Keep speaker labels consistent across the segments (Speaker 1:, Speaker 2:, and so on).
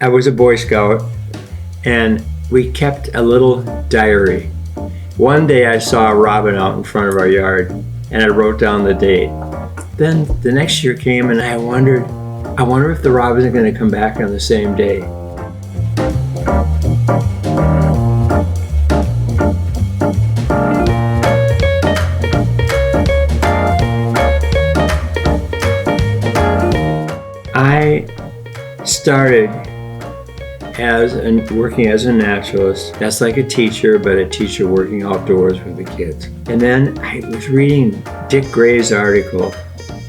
Speaker 1: I was a Boy Scout, and we kept a little diary. One day I saw a robin out in front of our yard, and I wrote down the date. Then the next year came, and I wonder if the robins are going to come back on the same day. I started working as a naturalist. That's like a teacher, but a teacher working outdoors with the kids. And then I was reading Dick Gray's article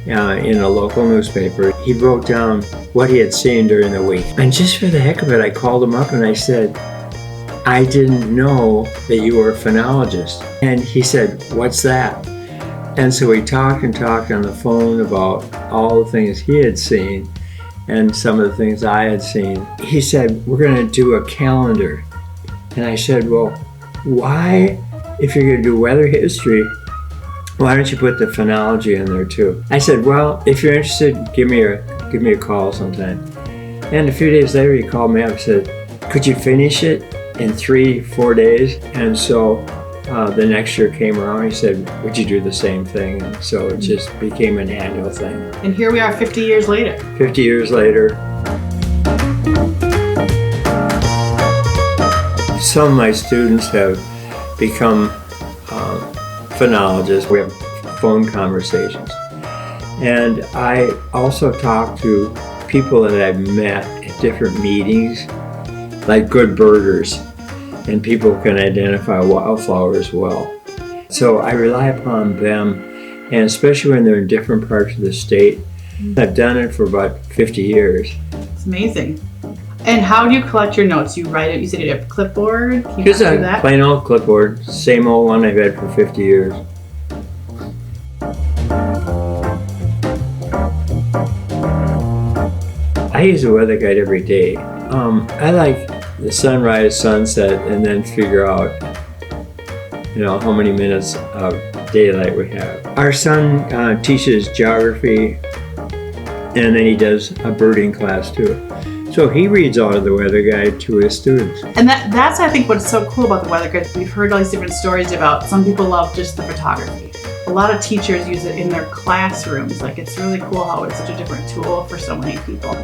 Speaker 1: in a local newspaper. He wrote down what he had seen during the week. And just for the heck of it, I called him up and I said, I didn't know that you were a phenologist. And he said, what's that? And so we talked on the phone about all the things he had seen and some of the things I had seen. He said, we're going to do a calendar. And I said, well, why, if you're going to do weather history, why don't you put the phenology in there too? I said, well, if you're interested, give me a call sometime. And a few days later, he called me up and said, could you finish it in 3-4 days? And so the next year came around, he said, would you do the same thing? And so it just became an annual thing.
Speaker 2: And here we are 50 years later.
Speaker 1: 50 years later. Some of my students have become phenologists. We have phone conversations. And I also talk to people that I've met at different meetings, like good birders. And people can identify wildflowers well. So I rely upon them, and especially when they're in different parts of the state. I've done it for about 50 years.
Speaker 2: It's amazing. And how do you collect your notes? You write it, you said you have a clipboard?
Speaker 1: Just a plain old clipboard, same old one I've had for 50 years. I use a Weatherguide every day. I like the sunrise, sunset, and then figure out, how many minutes of daylight we have. Our son teaches geography, and then he does a birding class too. So he reads out of the Weatherguide to his students.
Speaker 2: And that's, I think, what's so cool about the Weatherguide. We've heard all these different stories about some people love just the photography. A lot of teachers use it in their classrooms. Like, it's really cool how it's such a different tool for so many people.